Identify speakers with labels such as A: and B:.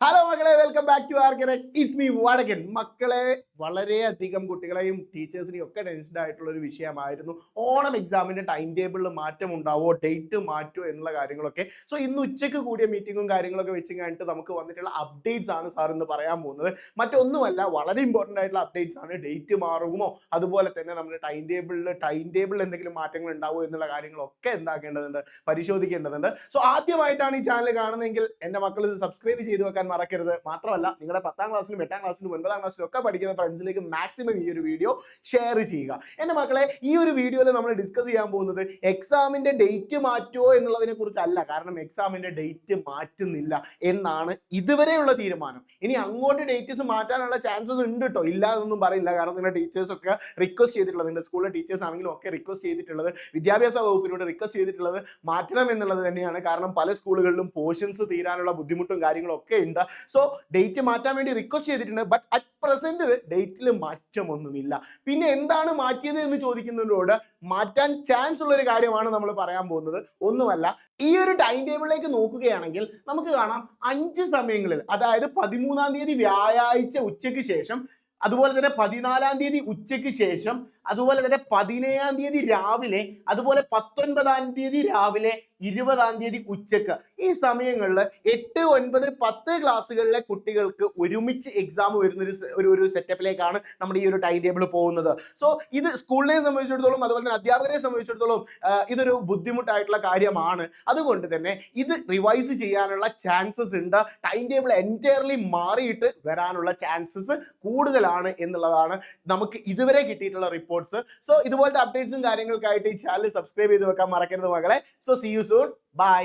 A: Hello മക്കളെ, welcome back to Arganex. It's me Vadakan. മക്കളെ, വളരെയധികം കുട്ടികളെയും ടീച്ചേഴ്സിനെയും ഒക്കെ ടെൻസ്ഡ് ആയിട്ടുള്ള ഒരു വിഷയമായിരുന്നു ഓണം എക്സാമിന്റെ ടൈം ടേബിളിൽ മാറ്റം ഉണ്ടാവോ, ഡേറ്റ് മാറ്റുമോ എന്നുള്ള കാര്യങ്ങളൊക്കെ. സോ ഇന്ന് ഉച്ചയ്ക്ക് കൂടിയ മീറ്റിങ്ങും കാര്യങ്ങളൊക്കെ വെച്ച് കഴിഞ്ഞിട്ട് നമുക്ക് വന്നിട്ടുള്ള അപ്ഡേറ്റ്സ് ആണ് സാർ ഇന്ന് പറയാൻ പോകുന്നത്. മറ്റൊന്നുമല്ല, വളരെ ഇമ്പോർട്ടൻ്റ് ആയിട്ടുള്ള അപ്ഡേറ്റ്സ് ആണ്. ഡേറ്റ് മാറുമോ, അതുപോലെ തന്നെ നമ്മുടെ ടൈം ടേബിളിൽ എന്തെങ്കിലും മാറ്റങ്ങൾ ഉണ്ടാവുമോ എന്നുള്ള കാര്യങ്ങളൊക്കെ എന്താക്കേണ്ടതുണ്ട്, പരിശോധിക്കേണ്ടതുണ്ട്. സോ ആദ്യമായിട്ടാണ് ഈ ചാനൽ കാണുന്നതെങ്കിൽ എൻ്റെ മക്കൾ ഇത് സബ്സ്ക്രൈബ് ചെയ്ത് വെക്കാൻ മറക്കരുത്. മാത്രമല്ല, നിങ്ങളുടെ 10ാം ക്ലാസ്സിലും 8ാം ക്ലാസ്സിലും 9ാം ക്ലാസ്സിലും ഒക്കെ പഠിക്കുന്ന ഫ്രണ്ട്സിലേക്ക് മാക്സിമം ഈ ഒരു വീഡിയോ ഷെയർ ചെയ്യുക. എൻ്റെ മക്കളെ, ഈ ഒരു വീഡിയോയിൽ നമ്മൾ ഡിസ്കസ് ചെയ്യാൻ പോകുന്നത് എക്സാമിന്റെ ഡേറ്റ് മാറ്റുമോ എന്നുള്ളതിനെ കുറിച്ചല്ല. കാരണം എക്സാമിന്റെ ഡേറ്റ് മാറ്റുന്നില്ല എന്നാണ് ഇതുവരെയുള്ള തീരുമാനം. ഇനി അങ്ങോട്ട് ഡേറ്റ്സ് മാറ്റാനുള്ള ചാൻസസ് ഉണ്ട് കേട്ടോ, ഇല്ല എന്നൊന്നും പറയില്ല. കാരണം നിങ്ങളുടെ ടീച്ചേഴ്സ് ഒക്കെ റിക്വസ്റ്റ് ചെയ്തിട്ടുള്ളത്, നിങ്ങളുടെ സ്കൂളിലെ ടീച്ചേഴ്സ് ആണെങ്കിലും ഒക്കെ റിക്വസ്റ്റ് ചെയ്തിട്ടുള്ളത്, വിദ്യാഭ്യാസ വകുപ്പിനോട് റിക്വസ്റ്റ് ചെയ്തിട്ടുള്ളത് മാറ്റണം എന്നുള്ളത് തന്നെയാണ്. കാരണം പല സ്കൂളുകളിലും പോർഷൻസ് തീരാനുള്ള ബുദ്ധിമുട്ടും കാര്യങ്ങളും ഒക്കെ ഉണ്ട്. സോ ഡേറ്റ് മാറ്റാൻ വേണ്ടി റിക്വസ്റ്റ് ചെയ്തിട്ടുണ്ട്. ബട്ട് അറ്റ് പ്രസന്റ് ഡേറ്റിൽ മാറ്റമൊന്നുമില്ല. പിന്നെ എന്താണ് മാറ്റിയത് എന്ന് ചോദിക്കുന്നതിനോട് മാറ്റാൻ ചാൻസ് ഉള്ള ഒരു കാര്യമാണ് നമ്മൾ പറയാൻ പോകുന്നത്. ഒന്നുമല്ല, ഈ ഒരു ടൈം ടേബിളിലേക്ക് നോക്കുകയാണെങ്കിൽ നമുക്ക് കാണാം 5 സമയങ്ങളിൽ, അതായത് 13ാം തീയതി വ്യാഴാഴ്ച ഉച്ചയ്ക്ക് ശേഷം, അതുപോലെ തന്നെ 14ാം തീയതി ഉച്ചയ്ക്ക് ശേഷം, അതുപോലെ തന്നെ 17ാം തീയതി രാവിലെ, അതുപോലെ 19ാം തീയതി രാവിലെ, 20ാം തീയതി ഉച്ചക്ക്, ഈ സമയങ്ങളിൽ 8, 9, 10 ക്ലാസ്സുകളിലെ കുട്ടികൾക്ക് ഒരുമിച്ച് എക്സാം വരുന്ന ഒരു സെറ്റപ്പിലേക്കാണ് നമ്മുടെ ഈ ഒരു ടൈം ടേബിൾ പോകുന്നത്. സോ ഇത് സ്കൂളിനെ സംബന്ധിച്ചിടത്തോളം, അതുപോലെ തന്നെ അധ്യാപകരെ സംബന്ധിച്ചിടത്തോളം ഇതൊരു ബുദ്ധിമുട്ടായിട്ടുള്ള കാര്യമാണ്. അതുകൊണ്ട് തന്നെ ഇത് റിവൈസ് ചെയ്യാനുള്ള ചാൻസസ് ഉണ്ട്. ടൈം ടേബിൾ എൻറ്റയർലി മാറിയിട്ട് വരാനുള്ള ചാൻസസ് കൂടുതലാണ് എന്നുള്ളതാണ് നമുക്ക് ഇതുവരെ കിട്ടിയിട്ടുള്ള റിപ്പോർട്ട്സ്. സോ ഇതുപോലത്തെ അപ്ഡേറ്റ്സും കാര്യങ്ങൾക്കായിട്ട് ഈ ചാനൽ സബ്സ്ക്രൈബ് ചെയ്ത് വെക്കാൻ മറക്കരുത് മക്കളെ. So see you soon. By.